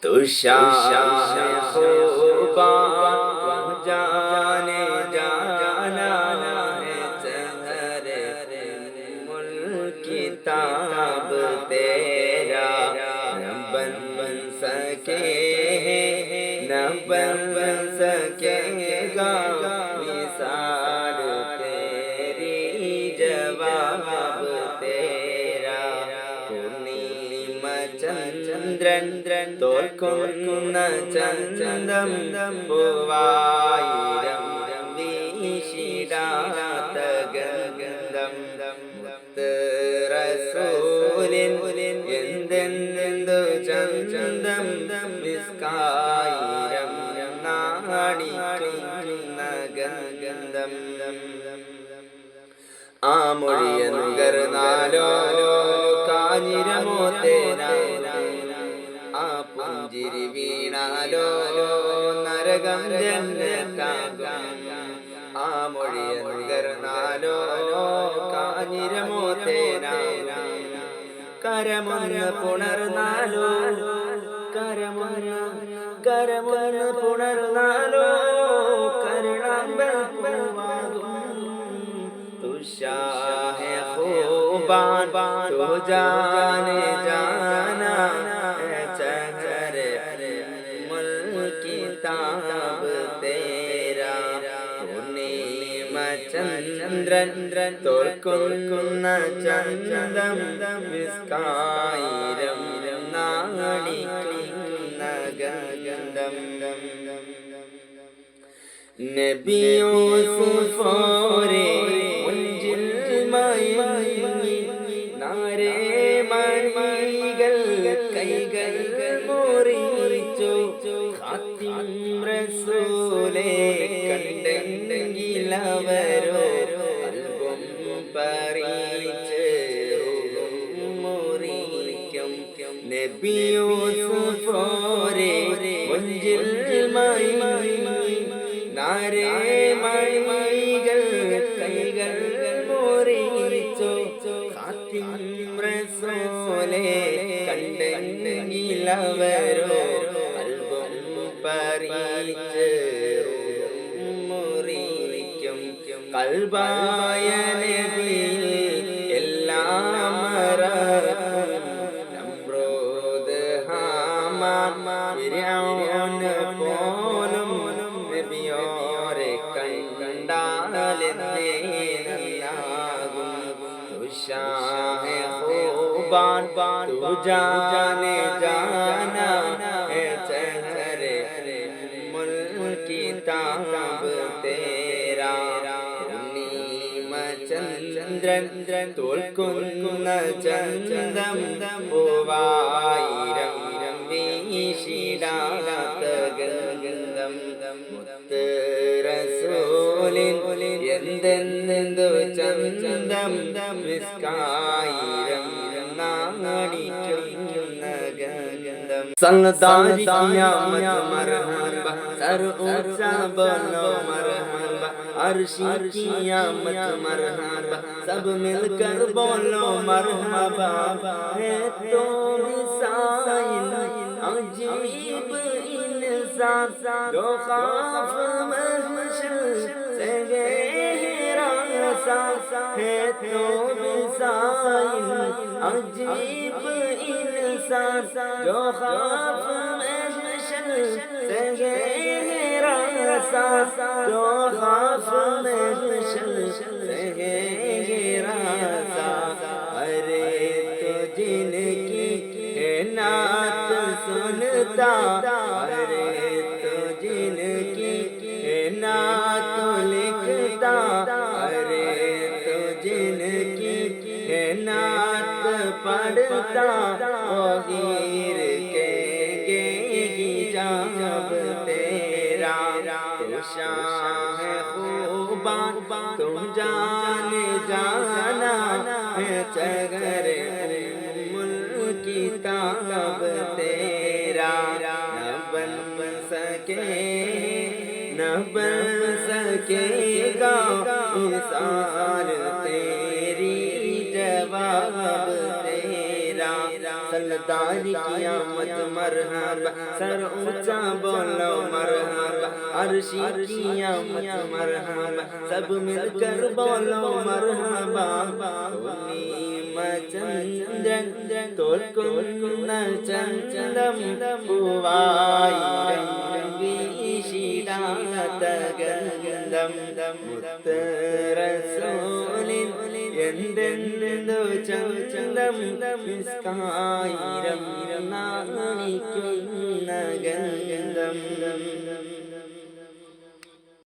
तुषार खूबा जाने जाना है चेहरे मुल्क किताब तेरा न बन सके न बन सकेगा मिसाल तेरी जवाब तेरा पूर्णिमा ചന്ദ്രൻ തോൽക്കുന്ന ചന്ദ്രം പൂവായിരം വീശിടാത്ത ഗന്ധം റസൂലിൻ എന്തെന്തു ചന്ദ്രം മിസ്കായിരം നാടിക്കുന്ന ഗന്ധം ആ മൊഴിയനുകർന്നാലോ കാഞ്ഞിരമോ തേനാ ആ പുഞ്ചിരി വീണാലോ നരകം ജന്നത്താകും ആ മൊഴിയനുകർന്നാലോ കാഞ്ഞിരമോ തേനാ കരമൊന്ന് പുണർന്നാലോ കരമൊന്ന് പുണർന്നാലോ കരുണാമ്പൂവാകും തുഷാഹെ ഖൂബാൻ തോ ജാനെ ജാനാ ചഹരെ മുൽക്ക് കിതാബ് തേരാ പൂർണിമ ചന്ദ്രൻ തോൽക്കുന്ന ചന്ദ്രം വിസ്കായിരം നാടിക്കുന്ന ഗന്ധം നബി യൂസുഫോരെ മുഞ്ചിൽ മയങ്ങി നാരേ മണികൾ കൈകൾ മുറിച്ചു ഖാത്തിം റസൂലേ കണ്ടെങ്കിലവരോ അൽബം പറിച്ച് മുറിക്കും നബി യൂസുഫോരെ മുഞ്ചിൽ മയങ്ങി നാരേ മണികൾ കൈകൾ മുറിച്ചു ഖാത്തിം റസൂലേ കണ്ടെങ്കിലവരോ അൽബം പറിച്ച് മുറിക്കും കൽബായ നബിയിൽ എല്ലാം മറക്കും നമ്രൂദ് ഹാമാൻ ഫിർഔൻ പോലും നബിയോരെ കണ്ടാലെന്നേ നന്നാകും തുഷാഹെ ഖൂബാൻ തോ ജാനെ ജാനാ ഹൈ ചഹരെ മുൽക്ക് കിതാബ് തേരാ പൂർണിമ ചന്ദ്രൻ തോൽക്കുന്ന ചന്ദ്രം പൂവായിരം വീശിടാത്ത ഗന്ധം മുത്ത് റസൂലിൻ എന്തെന്തു ചന്ദ്രം മിസ്കായിരം നാടിക്കുന്ന ഗന്ധം സൽദാരി ഖിയാമത്ത് മർഹബ സർ ഊംചാ ബോലോ മർഹബ അർശി ഖിയാമത്ത് മർഹബ സബ് മിൽകർ ബോലോ മർഹബ है तो मिसाइल अजीब इंसान जो खौफ महशर से हिरासा है तो मिसाइल अजीब इंसान जो खौफ महशर से हिरासा जो खौफ महशर से हिरासा अरे तो जिनकी है नात सुनता अरे तो जिनकी है नात लिखता अरे तो जिनकी है नात पढ़ता ओ हीर के हिजाब तेरा तुषार खूबान तुम जाने जाना है चगरे मुल्क किताब तेरा न बन सकेगा मिसाल तेरी जवाब तेरा सरदार क़यामत मरहबा सर ऊंचा बोलो मरहबा अर्शी क़यामत मरहबा सब मिलकर बोलो मरहबा चंद्रन തോൽക്കുന്ന ചഞ്ചലം പൂവായിരം വീശിടാത്ത ഗന്ധം മുത്തറസൂലിൻ എന്തെന്തോ ചഞ്ചലം മിസ്കായിരം നാണിക്കുന്ന ഗന്ധം